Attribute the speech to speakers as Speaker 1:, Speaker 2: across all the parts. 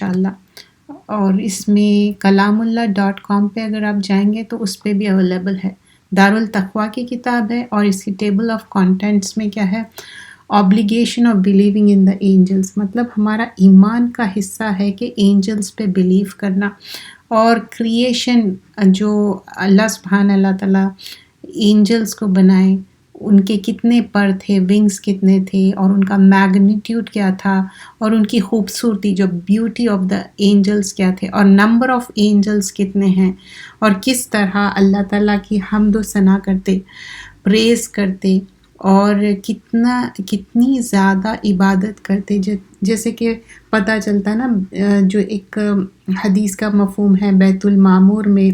Speaker 1: انشاءاللہ. اور اس میں kalamullah.com پہ اگر آپ جائیں گے تو اس پہ بھی اویلیبل ہے. دارالتقویٰ کی کتاب ہے اور اس کی ٹیبل آف کانٹینٹس میں کیا ہے، obligation of believing in the angels، مطلب ہمارا ایمان کا حصہ ہے کہ اینجلس پہ بلیو کرنا. اور کریشن جو اللہ سبحانہ اللہ تعالیٰ اینجلس کو بنائے، ان کے کتنے پر تھے، ونگز کتنے تھے، اور ان کا میگنیٹیوڈ کیا تھا، اور ان کی خوبصورتی جو بیوٹی آف دا اینجلس کیا تھے، اور نمبر آف اینجلس کتنے ہیں، اور کس طرح اللہ تعالیٰ کی حمد و ثنا کرتے، پریز کرتے، اور کتنی زیادہ عبادت کرتے. جیسے کہ پتہ چلتا نا، جو ایک حدیث کا مفہوم ہے بیت المعمور میں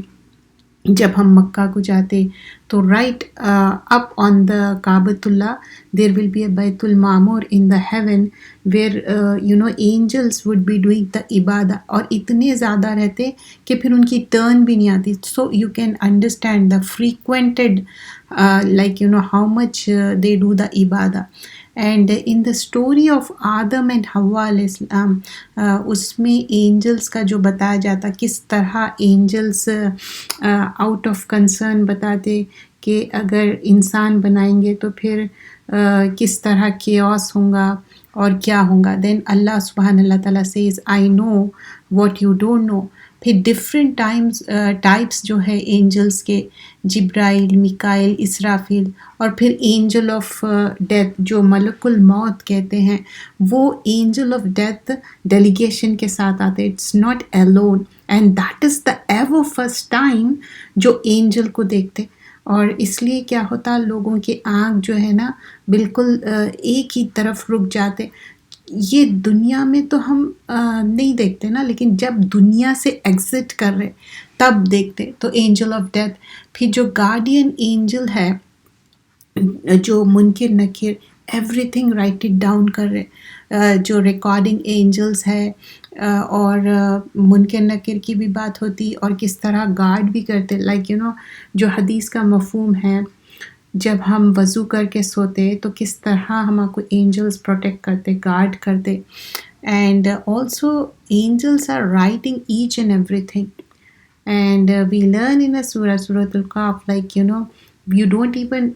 Speaker 1: جب ہم مکہ کو جاتے تو right up on the Kaaba Allah there will be a بیت المعمور in the heaven where angels would be doing the عبادہ، اور اتنے زیادہ رہتے کہ پھر ان کی ٹرن بھی نہیں آتی. So you can understand the frequented like how much they do the ibadah. And in the story of Adam and Hawa علیہ السلام، اس میں اینجلس کا جو بتایا جاتا کس طرح اینجلس آؤٹ آف کنسرن بتاتے کہ اگر انسان بنائیں گے تو پھر کس طرح کیوس ہوگا اور کیا ہوگا. دین اللہ سبحانہ اللہ تعالیٰ says I know what you don't know. پھر ڈفرینٹ ٹائپس جو ہے اینجلس کے، جبرائیل، میکائیل، اسرافیل، اور پھر اینجل آف ڈیتھ جو ملک الموت کہتے ہیں، وہ اینجل آف ڈیتھ ڈیلیگیشن کے ساتھ آتے. It's not alone and that is the ever first time جو اینجل کو دیکھتے. اور اس لیے کیا ہوتا، لوگوں کے آنکھ جو ہے نا بالکل ایک ہی طرف رک جاتے. یہ دنیا میں تو ہم نہیں دیکھتے نا، لیکن جب دنیا سے ایگزٹ کر رہے تب دیکھتے. تو اینجل آف ڈیتھ. پھر جو گارڈین اینجل ہے، جو منکر نکیر everything write it down کر رہے، جو ریکارڈنگ اینجلس ہے، اور منکر نکیر کی بھی بات ہوتی، اور کس طرح گارڈ بھی کرتے. لائک جو حدیث کا مفہوم ہے، جب ہم وضو کر کے سوتے تو کس طرح ہم کو اینجلس پروٹیکٹ کرتے، گارڈ کرتے. And also angels are writing each and everything. And we learn in سورۃ القاف like you don't even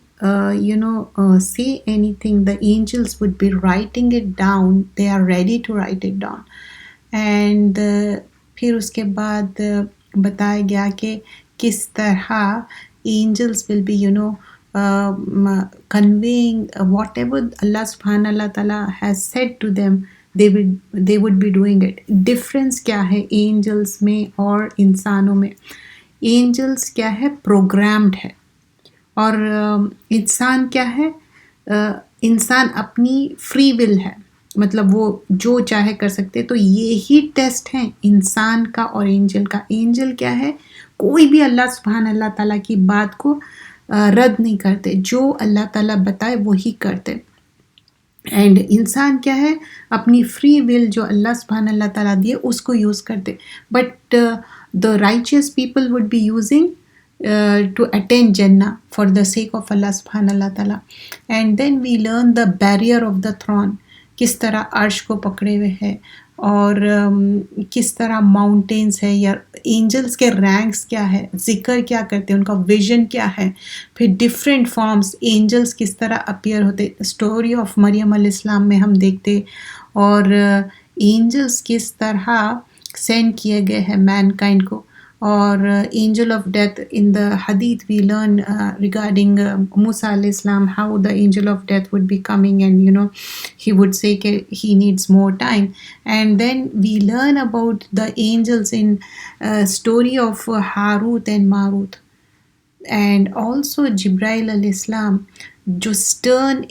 Speaker 1: say anything, the angels would be writing it down, they are ready to write it down. And پھر اس کے بعد بتایا گیا کہ کس طرح angels will be conveying whatever Allah subhanahu Allah ta'ala has said to them, they would be doing it. Difference کیا ہے angels میں اور انسانوں میں؟ angels کیا ہے؟ programmed ہے. اور انسان کیا ہے؟ انسان اپنی فری ول ہے، مطلب وہ جو چاہے کر سکتے. تو یہی ٹیسٹ ہیں انسان کا اور اینجل کا. اینجل کیا ہے؟ کوئی بھی اللہ سبحانہ اللہ تعالیٰ کی بات کو رد نہیں کرتے، جو اللہ تعالیٰ بتائے وہی کرتے. اینڈ انسان کیا ہے؟ اپنی فری ول جو اللہ سبحانہ اللہ تعالیٰ دیے اس کو یوز کرتے. But the righteous people would be using to attain Jannah for the sake of Allah subhanahu Allah ta'ala. And then we learn the barrier of the throne، کس طرح عرش کو پکڑے ہوئے ہے، اور کس طرح ماؤنٹینس ہے، یا اینجلس کے رینکس کیا ہے، ذکر کیا کرتے ہیں، ان کا ویژن کیا ہے. پھر ڈفرینٹ فارمز اینجلس کس طرح اپیئر ہوتے. اسٹوری آف مریم علیہ السلام میں ہم دیکھتے، اور اینجلس کس طرح سینڈ کیے گئے ہیں مین کائنڈ کو. اور angel of death in the hadith we learn regarding Musa alayhi salam, how the angel of death would be coming, and he would say he needs more time. And then we learn about the angels in story of Harut and Marut. And also Jibrail alayhi salam جو stern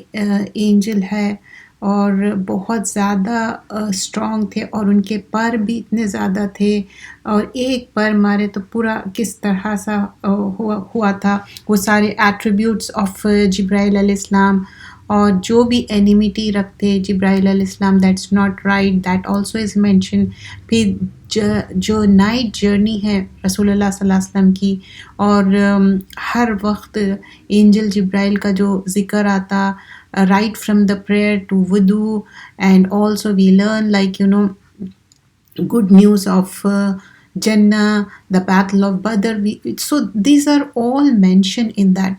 Speaker 1: angel ہے اور بہت زیادہ strong تھے، اور ان کے پر بھی اتنے زیادہ تھے، اور ایک پر مارے تو پورا کس طرح سا ہوا تھا. وہ سارے ایٹریبیوٹس آف جبرائیل علیہ السلام، اور جو بھی اینیمیٹی رکھتے جبرائیل علیہ السلام، that's not right, that also is mention. پھر جو نائٹ جرنی ہے رسول اللہ صلی اللہ علیہ وسلم کی، اور ہر وقت اینجل جبرائیل کا جو ذکر آتا، right from the prayer to wudu. And also we learn good news of Jannah, the Battle of Badr. So these are all mentioned in that.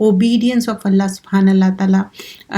Speaker 1: obedience of Allah subhanahu wa ta'ala,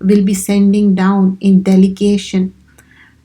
Speaker 1: will be sending down in delegation.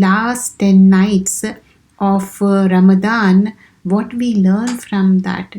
Speaker 1: last 10 nights of Ramadan, what we learn from that.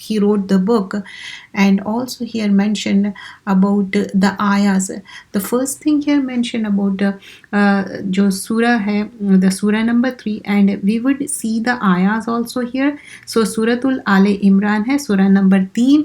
Speaker 1: he wrote the book. And also here mentioned about the ayahs. The first thing here mentioned about jo surah hai, the surah number 3, and we would see the ayahs also here. So suratul Al Imran hai, surah number 3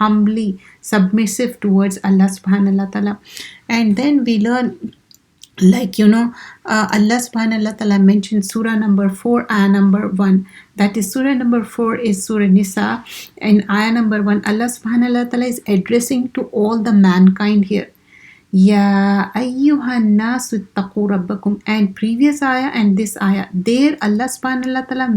Speaker 1: humbly submissive towards Allah subhanahu wa ta'ala. And then we learn like you know Allah subhanahu wa ta'ala mentioned surah number 4 ayah number 1, that is surah number 4 is surah Nisa, and ayah number 1 Allah subhanahu wa ta'ala is addressing to all the mankind here. Ya ayyuhan nasu ittaqu rabbakum. And previous ayah and this ayah, there Allah subhanahu wa ta'ala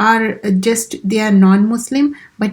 Speaker 1: are just they are non-Muslim, but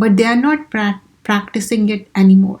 Speaker 1: but they are not practicing it anymore,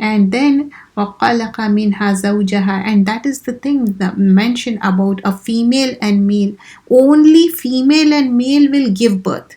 Speaker 1: And then وَخَلَقَ مِنْهَا زَوْجَهَا, and that is the thing that mentioned about a female and male. Only female and male will give birth.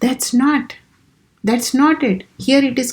Speaker 1: that's not it. Here it is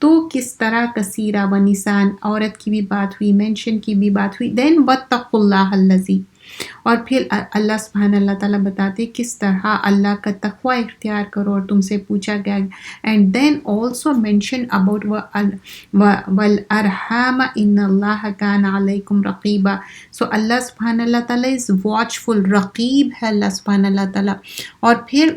Speaker 1: تو کس طرح کثیرہ و نسان عورت کی بھی بات ہوئی، مینشن کی بھی بات ہوئی. دین واتقوا اللہ الذی، اور پھر اللہ سبحانہ اللہ تعالیٰ بتاتے کس طرح اللہ کا تقوی اختیار کرو اور تم سے پوچھا گیا. And then also mention about والارحام ان اللہ کان علیکم رقیبا. سو اللہ سبحانہ اللہ تعالیٰ از واچفل، رقیب ہے اللہ سبحانہ اللہ تعالیٰ. اور پھر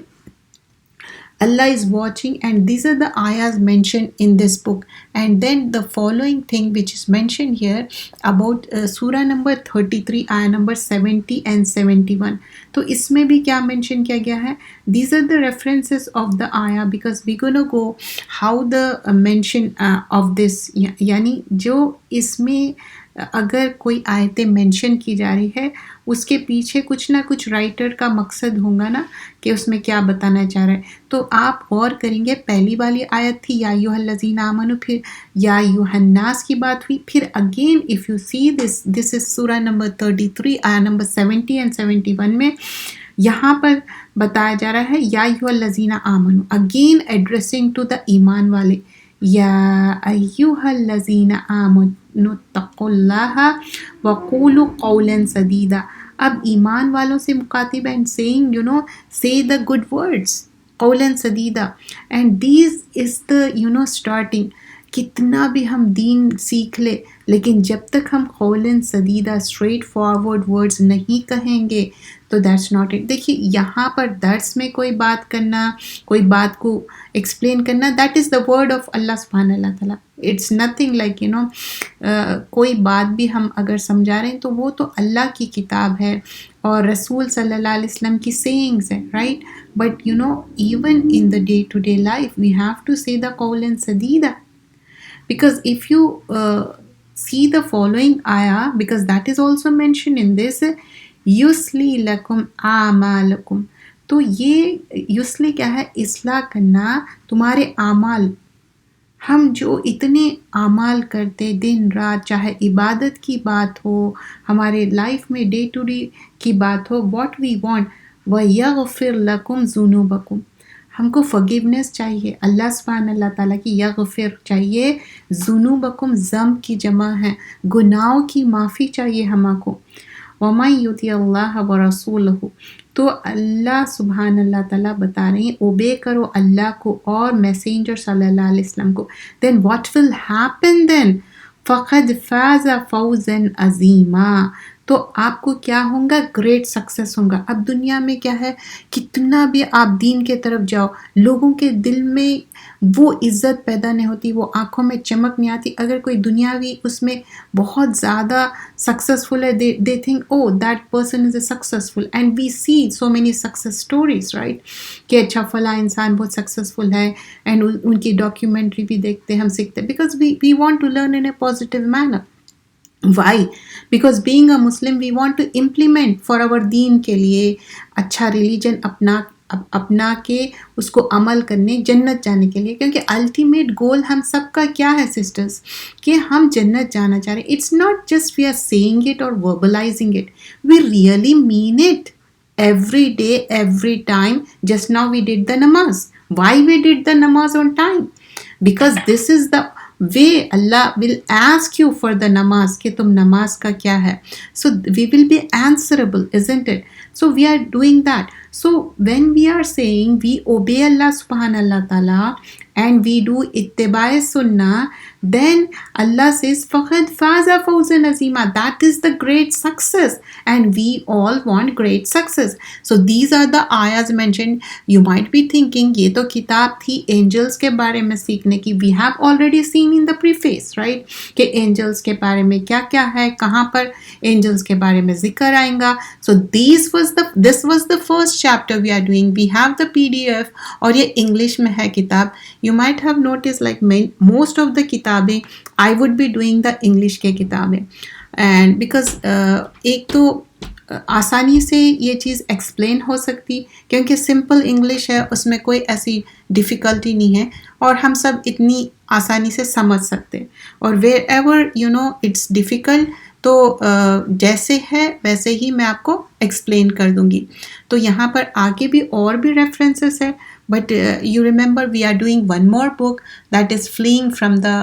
Speaker 1: Allah is watching, and these are the ayahs mentioned in this book. And then the following thing which is mentioned here about surah number 33 ayah number 70 and 71. تو اس میں بھی کیا mention کیا گیا ہے؟ These are the references of the ayah, because we're going to go how the mention of this, یعنی جو اس میں اگر کوئی آیتیں مینشن کی جا رہی ہے اس کے پیچھے کچھ نہ کچھ رائٹر کا مقصد ہوگا نا کہ اس میں کیا بتانا چاہ رہا ہے. تو آپ غور کریں گے، پہلی والی آیت تھی یا ایھا الذین آمنوا، پھر یا ایھا الناس کی بات ہوئی، پھر اگین اف یو سی دس از سورہ نمبر 33 آیت نمبر 70 and 71 میں یہاں پر بتایا جا رہا ہے یا ایھا الذین آمنوا، اگین ایڈریسنگ ٹو دا ایمان والے، یا ایھا الذین آمنوا اتقوا اللہ وقولوا قولا سدیدا. اب ایمان والوں سے مخاطب and saying say the good words قولا سدیدا. And these is the starting. کتنا بھی ہم دین سیکھ لے لیکن جب تک ہم قولا سدیدا اسٹریٹ فارورڈ ورڈز نہیں کہیں گے تو دیٹس ناٹ اٹ. دیکھیے یہاں پر درس میں کوئی بات کرنا، کوئی بات کو ایکسپلین کرنا، that is the word of Allah سبحانہ اللہ تعالیٰ. اٹس نتھنگ لائک کوئی بات بھی ہم اگر سمجھا رہے ہیں تو وہ تو اللہ کی کتاب ہے اور رسول صلی اللہ علیہ وسلم کی سیئنگز ہیں، right. But even in the day to day life we have to say the قولا سدیدا. Because if you see the following ayah, because that is also mentioned in this, yusli lakum a'malakum. تو یہ یسلی کیا ہے؟ اصلاح کرنا تمہارے اعمال. ہم جو اتنے اعمال کرتے دن رات، چاہے عبادت کی بات ہو، ہمارے لائف میں ڈے ٹو ڈے کی بات ہو، واٹ وی وانٹ وَيَغْفِرْ لَكُمْ ذُنُوبَكُمْ. ہم کو فگیونیس چاہیے، اللہ سبحانہ اللہ تعالیٰ کی یغفر چاہیے، ذنوبکم ذنب کی جمع ہے، گناہوں کی معافی چاہیے ہم کو. وَمَن يُطِعِ اللَّهَ وَرَسُولَهُ. تو اللہ سبحانہ اللہ تعالیٰ بتا رہے ہیں اوبے کرو اللہ کو اور میسنجر صلی اللہ علیہ وسلم کو. then what will happen then؟ فَقَدْ فَازَ فَوْزًا عَظِيمًا. تو آپ کو کیا ہوگا؟ گریٹ سکسیس ہوگا. اب دنیا میں کیا ہے، کتنا بھی آپ دین کے طرف جاؤ لوگوں کے دل میں وہ عزت پیدا نہیں ہوتی، وہ آنکھوں میں چمک نہیں آتی. اگر کوئی دنیاوی اس میں بہت زیادہ سکسیسفل ہے، they think oh that person is a successful. And we see so many success stories, right, کہ اچھا فلاں انسان بہت سکسیسفل ہے، اینڈ ان کی ڈاکیومنٹری بھی دیکھتے ہم سیکھتے، because we want to learn in a positive manner. Why? Because being a Muslim we want to implement for our دین کے لیے اچھا ریلیجن اپنا کے اس کو عمل کرنے، جنت جانے کے لیے. کیونکہ الٹیمیٹ گول ہم سب کا کیا ہے سسٹرز، کہ ہم جنت جانا چاہ رہے ہیں. It's not just we are saying it اور verbalizing it, we really mean it every day every time. Just now we did the نماز. وائی وی ڈیڈ دا نماز on time? Because this is the way Allah will ask you for the namaz کہ تم نماز کا کیا ہے. So we will be answerable, isn't it? So we are doing that. So when we are saying we obey Allah subhanahu Allah ta'ala and we do ittiba' sunnah, then Allah says فَقَدْ فَازَ فَوْزًا عَظِيمًا. That is the great success and we all want great success. So these are the ayahs mentioned. You might be thinking یہ تو کتاب تھی angels کے بارے میں سیکھنے کی. We have already seen in the preface, right, کہ angels کے بارے میں کیا کیا ہے، کہاں پر angels کے بارے میں ذکر آئیں گا. So this was the first chapter we are doing. We have the PDF اور یہ انگلش میں ہے کتاب. You might have noticed like most of the کتابیں I would be doing the English کے کتابیں. And because ایک تو آسانی سے یہ چیز ایکسپلین ہو سکتی کیونکہ سمپل انگلش ہے، اس میں کوئی ایسی ڈیفیکلٹی نہیں ہے اور ہم سب اتنی آسانی سے سمجھ سکتے. اور ویئر ایور اٹس ڈیفیکلٹ تو جیسے ہے ویسے ہی میں آپ کو ایکسپلین کر دوں گی. تو یہاں پر آگے بھی اور بھی ریفرنسز ہے. But you remember we are doing one more book that is Fleeing from the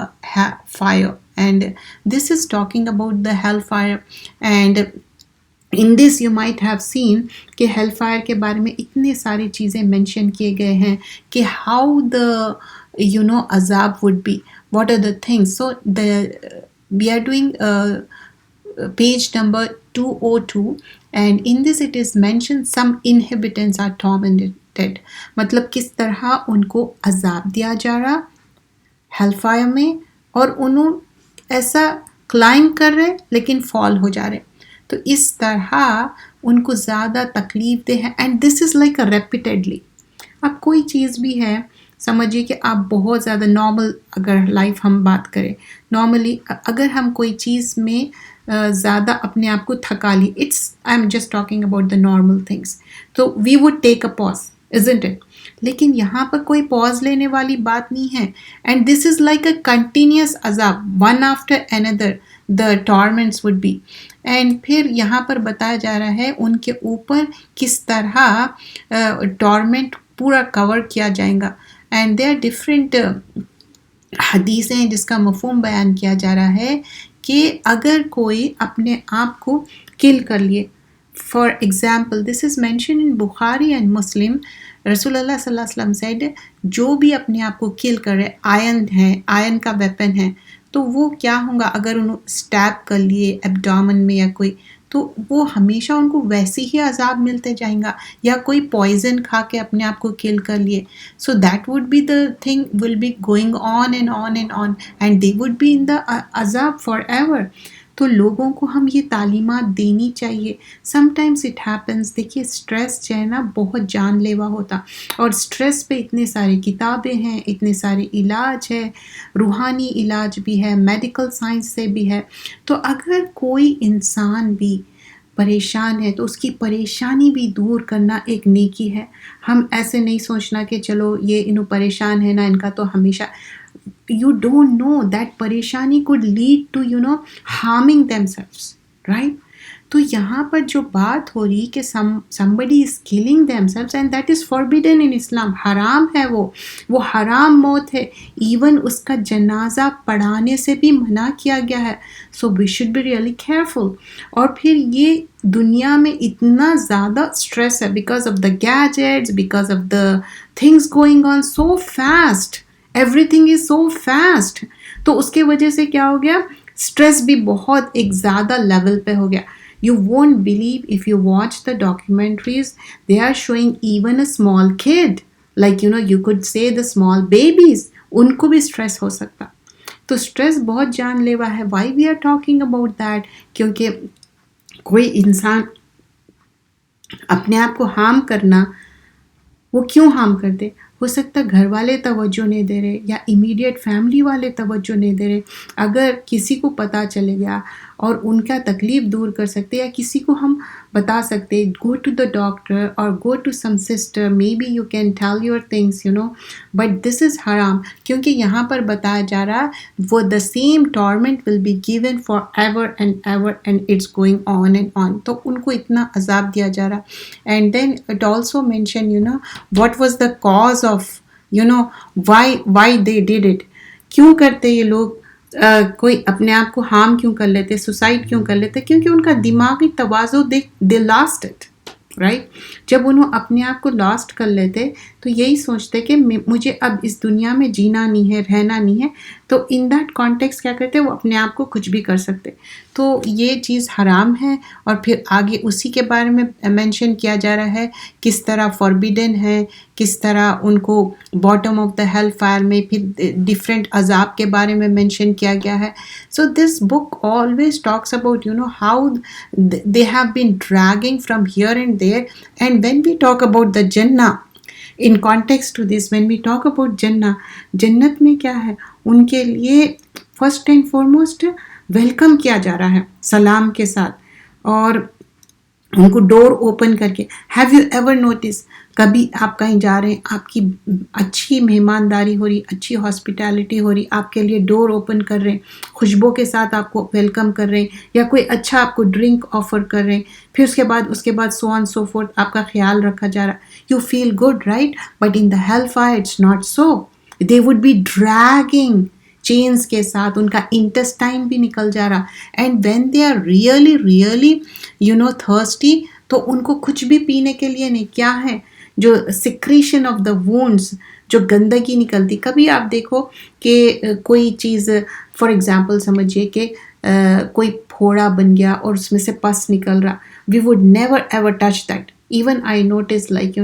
Speaker 1: Fire, and this is talking about the hellfire. And in this you might have seen کہ ہیل فائر کے بارے میں اتنے ساری چیزیں mention کیے گئے ہیں کہ ہاؤ دا عذاب would be, what are the things. So we are doing page number 202, and in this it is mentioned some inhabitants are tormented. مطلب کس طرح ان کو عذاب دیا جا رہا ہیل فائر میں، اور انہوں ایسا کلائم کر رہے لیکن فال ہو جا رہے. تو اس طرح ان کو زیادہ تکلیف دہ ہے. And this is like repeatedly. اب کوئی چیز بھی ہے، سمجھیے کہ آپ بہت زیادہ نارمل اگر لائف ہم بات کریں، نارملی اگر ہم کوئی چیز میں زیادہ اپنے آپ کو تھکا لی، I am just talking about the normal things, تو we would take a pause, isn't it؟ لیکن یہاں پر کوئی پاز لینے والی بات نہیں ہے. And this is like a continuous عذاب، one after another the torments would be. اینڈ پھر یہاں پر بتایا جا رہا ہے ان کے اوپر کس طرح ٹارمنٹ پورا کور کیا جائے گا. اینڈ دے آر ڈفرینٹ حدیثیں جس کا مفہوم بیان کیا جا رہا ہے کہ اگر کوئی اپنے آپ کو کل کر لیے، for example this is mention in Bukhari and Muslim, رسول اللہ صلی اللہ علیہ وسلم سیڈ جو بھی اپنے آپ کو کل کرے، آئرن کا ویپن ہے، تو وہ کیا ہوں گا اگر انہوں اسٹیپ کر لیے ایبڈومن میں یا کوئی، تو وہ ہمیشہ ان کو ویسے ہی عذاب ملتے جائیں گا. یا کوئی پوائزن کھا کے اپنے آپ کو کل کر لیے، so that would be the thing will be going on and on and on and they would be in the عذاب فار ایور. تو لوگوں کو ہم یہ تعلیمات دینی چاہیے. سم ٹائمس اٹ ہیپنس، دیکھیے اسٹریس جو ہے نا بہت جان لیوا ہوتا، اور اسٹریس پہ اتنے سارے کتابیں ہیں، اتنے سارے علاج ہے، روحانی علاج بھی ہے، میڈیکل سائنس سے بھی ہے. تو اگر کوئی انسان بھی پریشان ہے تو اس کی پریشانی بھی دور کرنا ایک نیکی ہے. ہم ایسے نہیں سوچنا کہ چلو یہ انہوں پریشان ہے نا، ان کا تو ہمیشہ، you don't know that پریشانی could lead to harming themselves, right؟ تو یہاں پر جو بات ہو رہی کہ somebody is killing themselves and that is forbidden in Islam، حرام ہے، وہ حرام موت ہے. ایون اس کا جنازہ پڑھانے سے بھی منع کیا گیا ہے. so we should be really careful. اور پھر یہ دنیا میں اتنا زیادہ اسٹریس ہے because of the gadgets, because of the things going on so fast. Everything is so fast. تو اس کے وجہ سے کیا ہو گیا، اسٹریس بھی بہت ایک زیادہ لیول پہ ہو گیا. You won't believe if you watch the documentaries, they are showing even a small kid, like you could say the small babies, ان کو بھی اسٹریس ہو سکتا. تو اسٹریس بہت جان لیوا ہے. Why we are talking about that؟ کیونکہ کوئی انسان اپنے آپ کو ہارم کرنا، وہ کیوں ہارم کرتے؟ ہو سکتا گھر والے توجہ نہیں دے رہے، یا امیڈیٹ فیملی والے توجہ نہیں دے رہے. اگر کسی کو پتہ چلے گیا اور ان کا تکلیف دور کر سکتے، یا کسی کو ہم بتا سکتے گو ٹو دا ڈاکٹر اور go to some sister, maybe you can tell your things but this is حرام. کیونکہ یہاں پر بتایا جا رہا وہ the same torment will be given forever and it's going on and on. تو ان کو اتنا عذاب دیا جا رہا. And then it also mention what was the cause of why they did it. کیوں کرتے یہ لوگ، کوئی اپنے آپ کو ہارم کیوں کر لیتے، سوسائڈ کیوں کر لیتے؟ کیونکہ ان کا دماغی توازن دے لاسٹ اٹ، رائٹ؟ جب انہوں اپنے آپ کو لاسٹ کر لیتے تو یہی سوچتے کہ مجھے اب اس دنیا میں جینا نہیں ہے، رہنا نہیں ہے. تو ان دیٹ کانٹیکس کیا کرتے، وہ اپنے آپ کو کچھ بھی کر سکتے. تو یہ چیز حرام ہے. اور پھر آگے اسی کے بارے میں مینشن کیا جا رہا ہے کس طرح فاربیڈن ہے، کس طرح ان کو bottom of the hell fire میں پھر ڈفرینٹ عذاب کے بارے میں مینشن کیا گیا ہے. So this book always talks about how they have been dragging from here and there. And when we talk about the جنہ in context to this, when we talk about Jannah, جنت میں کیا ہے، ان کے لیے فرسٹ اینڈ فارموسٹ ویلکم کیا جا رہا ہے سلام کے ساتھ. اور ان کو ڈور اوپن کر کے. ہیو یو ایور نوٹس کبھی آپ کہیں جا رہے ہیں, آپ کی اچھی مہمانداری ہو رہی, اچھی ہاسپٹیلٹی ہو رہی, آپ کے لیے ڈور اوپن کر رہے ہیں, خوشبو کے ساتھ آپ کو ویلکم کر رہے ہیں, یا کوئی اچھا آپ کو ڈرنک آفر کر رہے ہیں, پھر اس کے بعد سو آن سو فورتھ آپ کا خیال رکھا جا رہا, you feel good right. But in the hell fire it's not so. They would be dragging chains کے ساتھ, ان کا انٹسٹائن بھی نکل جا رہا. And when they are really thirsty, تو ان کو کچھ بھی پینے کے لیے نہیں. کیا ہے جو سیکریشن آف دا وونڈس, جو گندگی نکلتی. کبھی آپ دیکھو کہ کوئی چیز, فار ایگزامپل سمجھیے کہ کوئی پھوڑا بن گیا اور اس میں سے پس نکل رہا, we would never ever touch that. Even I notice like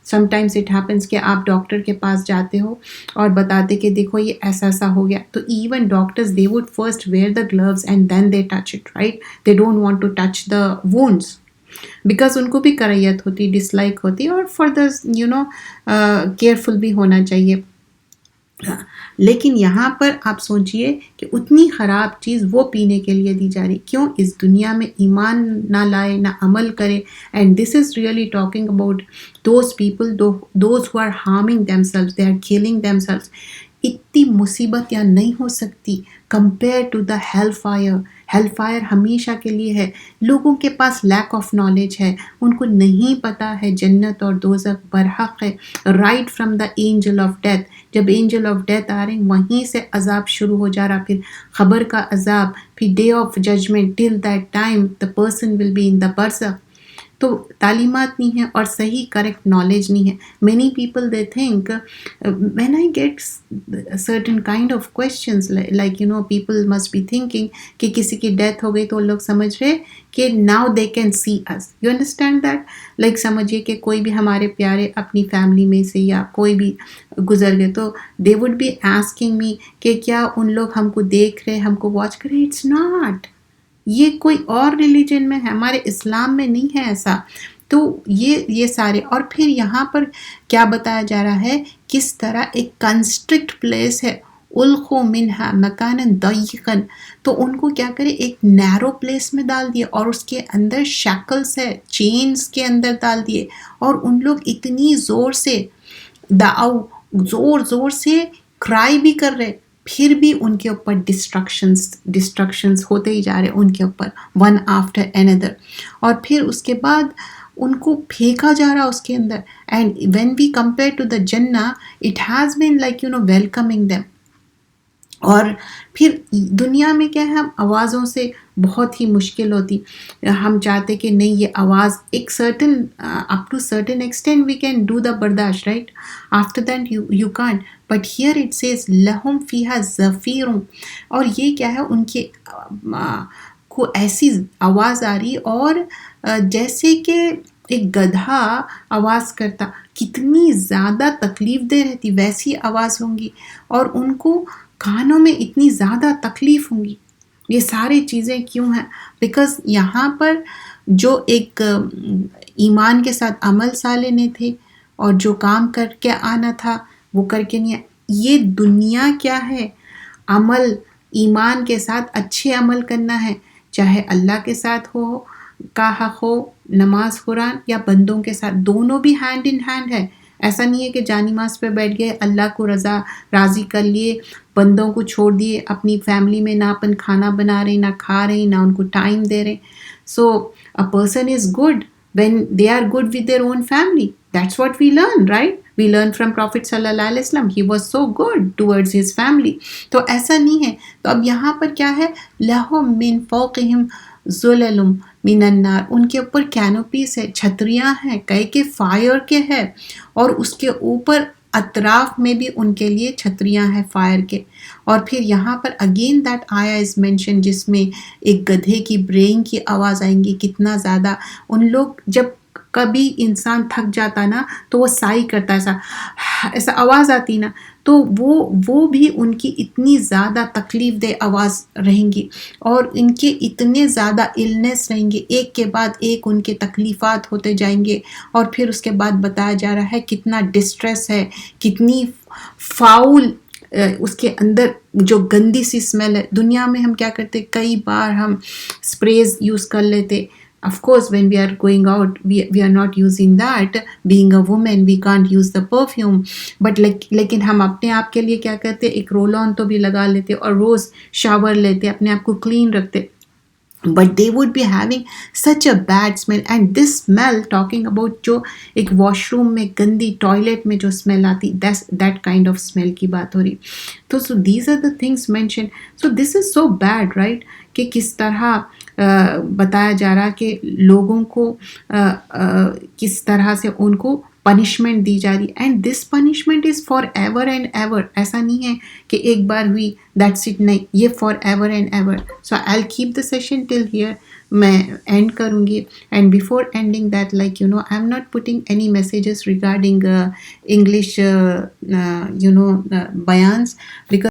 Speaker 1: sometimes it happens کہ آپ ڈاکٹر کے پاس جاتے ہو اور بتاتے کہ دیکھو یہ ایسا ہو گیا, تو even doctors they would first wear the gloves and then they touch it, right. They don't want to touch the wounds because ان کو بھی کریت ہوتی, ڈس لائک ہوتی, اور فار دا کیئرفل بھی ہونا چاہیے. لیکن یہاں پر آپ سوچئے کہ اتنی خراب چیز وہ پینے کے لیے دی جا رہی. کیوں؟ اس دنیا میں ایمان نہ لائے, نہ عمل کرے. And this is really talking about those people, those who are harming themselves, they are killing themselves. اتنی مصیبت یہاں نہیں ہو سکتی compare to the hell fire. Hell fire ہمیشہ کے لیے ہے. لوگوں کے پاس لیک آف نالج ہے, ان کو نہیں پتا ہے جنت اور دوزخ برحق ہے. Right from the angel of death, جب اینجل آف ڈیتھ آ رہے ہیں وہیں سے عذاب شروع ہو جا رہا, پھر خبر کا عذاب, پھر day of judgement. Till that time the person will be in the برزخ. تو تعلیمات نہیں ہے اور صحیح کریکٹ نالج نہیں ہے. Many people they think, when I get certain kind of questions like people must be thinking کہ کسی کی ڈیتھ ہو گئی تو لوگ سمجھ رہے کہ now they can see us. You understand that? Like سمجھیے کہ کوئی بھی ہمارے پیارے اپنی فیملی میں سے یا کوئی بھی گزر گئے, تو they would be asking me کہ کیا ان لوگ ہم کو دیکھ رہے, ہم کو واچ کر رہے. It's not. یہ کوئی اور ریلیجن میں ہے, ہمارے اسلام میں نہیں ہے ایسا. تو یہ سارے, اور پھر یہاں پر کیا بتایا جا رہا ہے, کس طرح ایک کنسٹرکٹ پلیس ہے, القوا منہا مکانا ضیقا, تو ان کو کیا کرے, ایک نیرو پلیس میں ڈال دیے, اور اس کے اندر شیکلز ہے, چینز کے اندر ڈال دیے, اور ان لوگ اتنی زور سے زور سے کرائی بھی کر رہے, پھر بھی ان کے اوپر ڈسٹرکشنز ہوتے ہی جا رہے ان کے اوپر, ون آفٹر another. اور پھر اس کے بعد ان کو پھینکا جا رہا اس کے اندر. And when we compare to the جنہ, it has been like welcoming them. اور پھر دنیا میں کیا ہے, ہم آوازوں سے بہت ہی مشکل ہوتی. ہم چاہتے کہ نہیں یہ آواز ایک certain up to certain extent we can do the برداشت, right. After that you can't. But here it says لہم فیہا زفیر, اور یہ کیا ہے, ان کے کو ایسی آواز آ رہی اور جیسے کہ ایک گدھا آواز کرتا, کتنی زیادہ تکلیف دہ رہتی ویسی آواز ہوں گی, اور ان کو کانوں میں اتنی زیادہ تکلیف ہوں گی. یہ ساری چیزیں کیوں ہیں؟ بیکاز یہاں پر جو ایک ایمان کے ساتھ عمل صالح تھے, اور جو کام کر کے آنا تھا وہ کر کے نہیں. یہ دنیا کیا ہے, عمل ایمان کے ساتھ اچھے عمل کرنا ہے, چاہے اللہ کے ساتھ ہو کا حق ہو, نماز قرآن, یا بندوں کے ساتھ, دونوں بھی ہینڈ ان ہینڈ ہے. ایسا نہیں ہے کہ جانماز پہ بیٹھ گئے, اللہ کو راضی کر لیے, بندوں کو چھوڑ دیے, اپنی فیملی میں نہ اپن کھانا بنا رہے, نہ کھا رہے, نہ ان کو ٹائم دے رہے. سو a person is good when they are good with their own family. That's what we learn, right? We learn from Prophet sallallahu alaihi wasallam. He was so good towards his family. تو ایسا نہیں ہے. تو اب یہاں پر کیا ہے, لہم من فوقہم ظلل من النار, ان کے اوپر کینوپیز ہے, چھتریاں ہیں, کہے کہ فائر کے ہے, اور اس کے اوپر اطراف میں بھی ان کے لیے چھتریاں ہیں فائر کے. اور پھر یہاں پر اگین دیٹ آیا از مینشن, جس میں ایک گدھے کی بریئنگ کی آواز آئیں گی. کتنا زیادہ ان لوگ, جب کبھی انسان تھک جاتا نا تو وہ سائی کرتا, ایسا آواز آتی نا, تو وہ بھی ان کی اتنی زیادہ تکلیف دہ آواز رہیں گی, اور ان کے اتنے زیادہ النس رہیں گے, ایک کے بعد ایک ان کے تکلیفات ہوتے جائیں گے. اور پھر اس کے بعد بتایا جا رہا ہے کتنا ڈسٹریس ہے, کتنی فاؤل اس کے اندر جو گندی سی اسمیل ہے. دنیا میں ہم کیا کرتے, کئی بار ہم اسپریز یوز کر لیتے, of course when we are going out we are not using that, being a woman we can't use the perfume, but لیکن ہم اپنے آپ کے لیے کیا کرتے ایک رول آن تو بھی لگا لیتے اور روز شاور لیتے اپنے آپ کو کلین رکھتے. But they would be having such a bad smell, and this smell talking about جو ایک واش روم میں گندی ٹوائلٹ میں جو اسمیل آتی that kind of smell کی بات ہو رہی. تو so these are the things mentioned. So this is so bad, right, کہ کس طرح بتایا جا رہا کہ لوگوں کو کس طرح سے ان کو پنشمنٹ دی جا رہی, and this punishment is for ever and ever. ایسا نہیں ہے کہ ایک بار ہوئی دیٹس اٹ, نہیں, یہ forever and ever. So I keep the session till here, میں اینڈ کروں گی. And before ending that I am not putting any messages regarding English بیانس, بیکاز